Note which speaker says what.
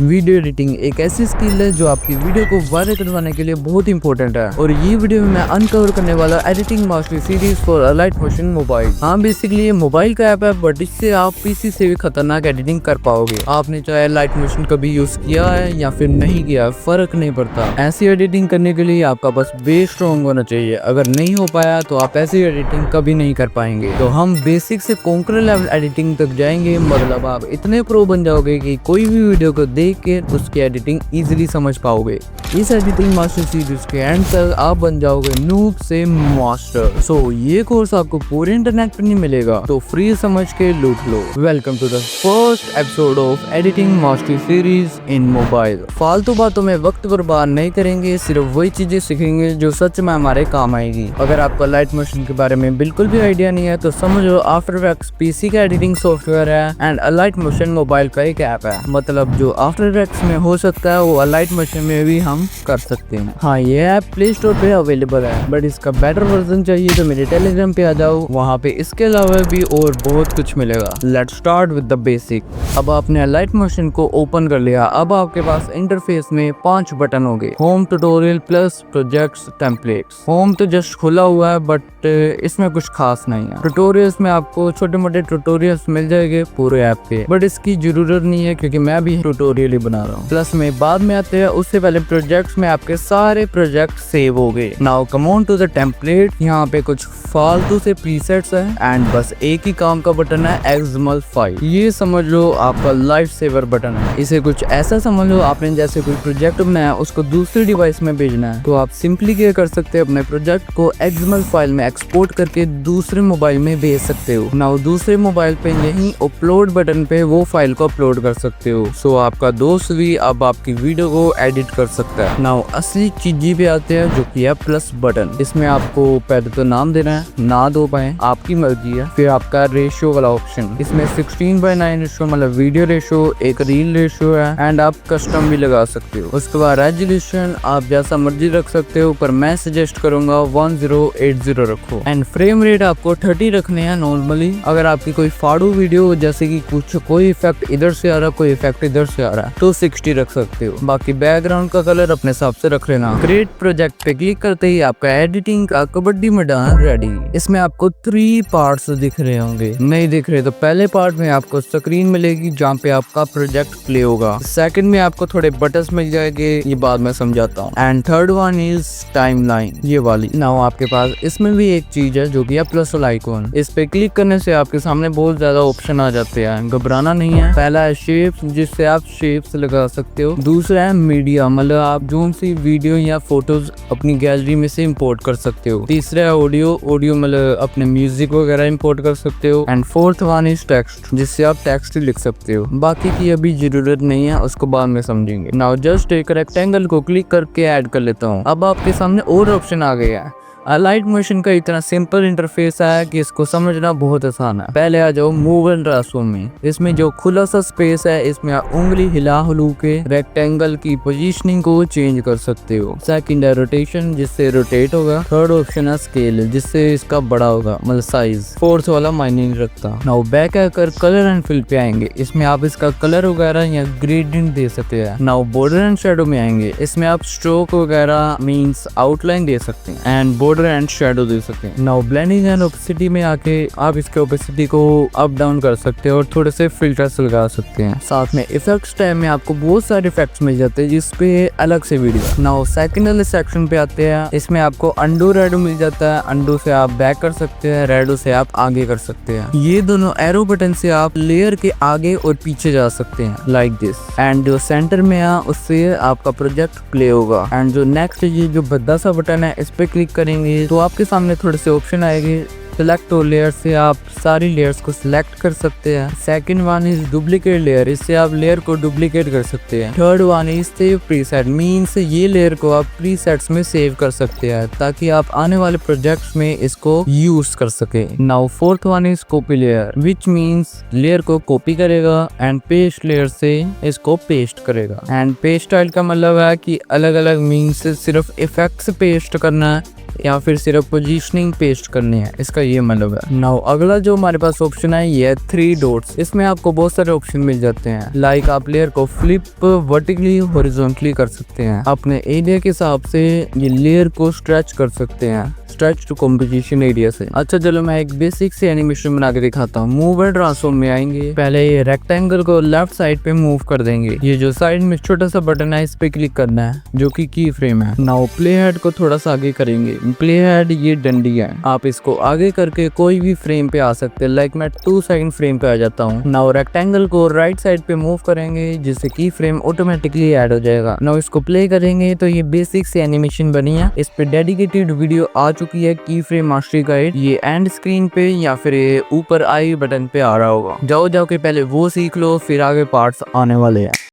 Speaker 1: Video editing एक ऐसी skill है जो आपकी वीडियो को वायरल करवाने के लिए बहुत इंपॉर्टेंट है और ये वीडियो में मैं अनकवर करने वाला editing master series for Alight Motion mobile. हाँ, बेसिकली ये मोबाइल का ऐप है बट इससे आप पीसी से भी खतरनाक एडिटिंग कर पाओगे। आपने चाहे लाइट मोशन कभी यूज किया है या फिर नहीं किया, फर्क नहीं पड़ता। ऐसी एडिटिंग करने के लिए आपका बस बेस स्ट्रॉन्ग होना चाहिए। अगर नहीं हो पाया तो आप ऐसी एडिटिंग कभी नहीं कर पाएंगे। तो हम बेसिक से कॉन्कर लेवल एडिटिंग तक जाएंगे, मतलब आप इतने प्रो बन जाओगे कि कोई भी वीडियो को देख के उसकी एडिटिंग इजीली समझ पाओगे। इस एडिटिंग मास्टर सीरीज के एंड तक आप बन जाओगे नूब से मास्टर। सो ये कोर्स आपको पूरे इंटरनेट पर नहीं मिलेगा, तो फ्री समझ के लूट लो। Welcome to the first episode of editing master series in mobile. फालतू बातों में वक्त बर्बाद नहीं करेंगे, सिर्फ वही चीजें सीखेंगे जो सच में हमारे काम आएगी। अगर आपको लाइट मोशन के बारे में बिल्कुल भी आइडिया नहीं है तो समझो आफ्टर इफेक्ट्स पीसी का एडिटिंग सॉफ्टवेयर है एंड लाइट मोशन मोबाइल का एक ऐप है। मतलब जो आफ्टर इफेक्ट्स में हो सकता है वो लाइट मोशन में भी हम कर सकते हैं। हाँ, ये ऐप प्ले स्टोर पे अवेलेबल है बट इसका बेटर वर्जन चाहिए तो मेरे टेलीग्राम पे आ जाओ, वहाँ पे इसके अलावा भी और बहुत कुछ मिलेगा। Let's start with the basic. अब आपने लाइट मोशन को ओपन कर लिया। अब आपके पास इंटरफेस में 5 बटन होंगे, home, tutorial, plus, projects, templates. Home तो जस्ट खुला हुआ है बट इसमें कुछ खास नहीं है। ट्यूटोरियल्स में आपको छोटे मोटे ट्यूटोरियल्स मिल जाएंगे पूरे ऐप पे, बट इसकी जरूरत नहीं है क्योंकि मैं भी ट्यूटोरियल ही बना रहा हूँ। प्लस में बाद में आते हैं, उससे पहले प्रोजेक्ट्स में आपके सारे प्रोजेक्ट सेव हो गए। Now come on to the template. यहाँ पे कुछ फालतू से प्रीसेट्स है एंड बस एक ही काम का बटन है, एक्सएमएल फाइल। ये समझ लो आपका लाइफ सेवर बटन है। इसे कुछ ऐसा समझ लो आपने जैसे कोई प्रोजेक्ट बनाया उसको दूसरी डिवाइस में भेजना है, तो आप सिंपली क्या कर सकते हैं, अपने प्रोजेक्ट को एक्सएमएल फाइल में एक्सपोर्ट करके दूसरे मोबाइल में भेज सकते हो। नाउ दूसरे मोबाइल पे यही अपलोड बटन पे वो फाइल को अपलोड कर सकते हो। सो आपका दोस्त भी अब आपकी वीडियो को एडिट कर सकता है। नाउ असली चीज पे आते हैं जो कि है प्लस बटन। इसमें आपको पहले तो नाम देना है, ना दो पाए आपकी मर्जी है। फिर आपका रेशियो वाला ऑप्शन, इसमें 16:9 रेशियो मतलब वीडियो रेशियो, एक रील रेशियो है एंड आप कस्टम भी लगा सकते हो। उसके बाद रेजोल्यूशन आप जैसा मर्जी रख सकते हो, पर मैं सजेस्ट करूंगा 1080 रखो एंड फ्रेम रेट आपको 30 रखने हैं नॉर्मली। अगर आपकी कोई फाड़ू वीडियो जैसे कि कुछ कोई इफेक्ट इधर से आ रहा, कोई इफेक्ट इधर से आ रहा है, तो 60 रख सकते हो। बाकी बैकग्राउंड का कलर अपने हिसाब से रख लेना। क्रिएट प्रोजेक्ट पे क्लिक करते ही आपका एडिटिंग का कबड्डी मैदान रेडी। इसमें आपको 3 पार्ट्स दिख रहे होंगे, नहीं दिख रहे तो पहले पार्ट में आपको स्क्रीन मिलेगी जहाँ पे आपका प्रोजेक्ट प्ले होगा। सेकंड में आपको थोड़े बटन्स मिल जाएंगे, ये बाद में समझाता हूँ। And third one is timeline, ये वाली। नाउ आपके पास इसमें भी एक चीज है जो कि है प्लस आइकॉन। इस पे क्लिक करने से आपके सामने बहुत ज्यादा ऑप्शन आ जाते हैं, घबराना नहीं है। पहला है शेप्स, जिससे आप शेप्स लगा सकते हो। दूसरा है मीडिया, मतलब आप जो सी वीडियो या फोटोज अपनी गैलरी में से इंपोर्ट कर सकते हो। तीसरा है ऑडियो, ऑडियो मतलब अपने म्यूजिक वगैरह इंपोर्ट कर सकते हो। And fourth one is text, जिससे आप टेक्स्ट लिख सकते हो। बाकी की अभी जरूरत नहीं है, उसको बाद में समझेंगे। नाउ जस्ट एक रेक्टेंगल को क्लिक करके ऐड कर लेता हूँ। अब आपके सामने और ऑप्शन आ गया है। लाइट मोशन का इतना सिंपल इंटरफेस है कि इसको समझना बहुत आसान है। पहले आ जाओ मूव एंड ट्रांसफॉर्म में। इसमें जो खुला सा स्पेस है, इसमें आप उंगली हिला हुलू के रेक्टेंगल की पोजीशनिंग को चेंज कर सकते हो। सेकंड है रोटेशन, जिससे रोटेट होगा। थर्ड ऑप्शन है स्केल, जिससे इसका बड़ा होगा मतलब साइज। फोर्थ वाला मायने नहीं रखता। नाउ बैक आकर कलर एंड फिल पे आएंगे। इसमें आप इसका कलर वगैरह या ग्रेडियंट दे सकते हैं। नाउ बॉर्डर एंड शेडो में आएंगे। इसमें आप स्ट्रोक वगैरह मीन्स आउटलाइन दे सकते हैं एंड बॉर्डर एंड शैडो दे सकते हैं। नाउ ब्लेंडिंग एंड ओपेसिटी में आके आप इसके ओपेसिटी को अप डाउन कर सकते हैं और थोड़े से फिल्टर्स लगा सकते हैं। साथ में इफेक्ट्स टैब में आपको बहुत सारे इफेक्ट्स मिल जाते हैं, जिसपे अलग से वीडियो। नाउ सेकंड वाले सेक्शन पे आते हैं। इसमें आपको अंडू रेडो मिल जाता है। अंडू से आप बैक कर सकते हैं, रेडो से आप आगे कर सकते हैं। ये दोनों एरो बटन से आप लेयर के आगे और पीछे जा सकते हैं लाइक दिस। एंड जो सेंटर में है उससे आपका प्रोजेक्ट प्ले होगा। एंड जो नेक्स्ट ये जो भद्दा सा बटन है, इस पे क्लिक करेंगे तो आपके सामने थोड़े से ऑप्शन आएंगे। सिलेक्ट और लेयर से आप सारी लेयर्स को सिलेक्ट कर सकते हैं। Second one is duplicate layer, इससे आप लेयर को डुप्लीकेट कर सकते हैं। Third one is save preset, means ये लेयर को आप प्रीसेट्स में सेव कर सकते हैं ताकि आप आने वाले प्रोजेक्ट्स में इसको यूज कर सके। Now fourth one is copy layer, which means layer को कॉपी करेगा एंड पेस्ट लेयर से इसको पेस्ट करेगा। एंड पेस्ट स्टाइल का मतलब है कि अलग अलग मीन्स सिर्फ इफेक्ट्स पेस्ट करना है या फिर सिर्फ पोजीशनिंग पेस्ट करनी है, इसका ये मतलब है। नाउ अगला जो हमारे पास ऑप्शन है ये है 3 डॉट्स। इसमें आपको बहुत सारे ऑप्शन मिल जाते हैं, लाइक आप लेयर को फ्लिप वर्टिकली हॉरिजॉन्टली कर सकते हैं, अपने एरिया के हिसाब से ये लेयर को स्ट्रेच कर सकते हैं, स्ट्रेच टू कंपोजिशन एरिया से। अच्छा चलो मैं एक बेसिक से एनिमेशन बना के दिखाता हूँ। मूव एंड ट्रांसफॉर्म में आएंगे, पहले ये रेक्टेंगल को लेफ्ट साइड पे मूव कर देंगे, ये जो साइड में छोटा सा बटन है इस पे क्लिक करना है जो कि की फ्रेम है। नाउ प्ले हेड को थोड़ा सा आगे करेंगे, प्ले हेड ये डंडी है, आप इसको आगे करके कोई भी फ्रेम पे आ सकते हैं, लाइक मैं 2 सेकंड फ्रेम पे आ जाता हूँ। नाउ रेक्टेंगल को राइट साइड पे मूव करेंगे जिससे की फ्रेम ऑटोमेटिकली ऐड हो जाएगा। नाउ इसको प्ले करेंगे तो ये बेसिक से एनिमेशन बनी है, इस पे डेडिकेटेड वीडियो आ चुकी है की फ्रेम मास्टरी गाइड, ये एंड स्क्रीन पे या फिर ऊपर आई बटन पे आ रहा होगा, जाओ के पहले वो सीख लो, फिर आगे पार्ट्स आने वाले हैं।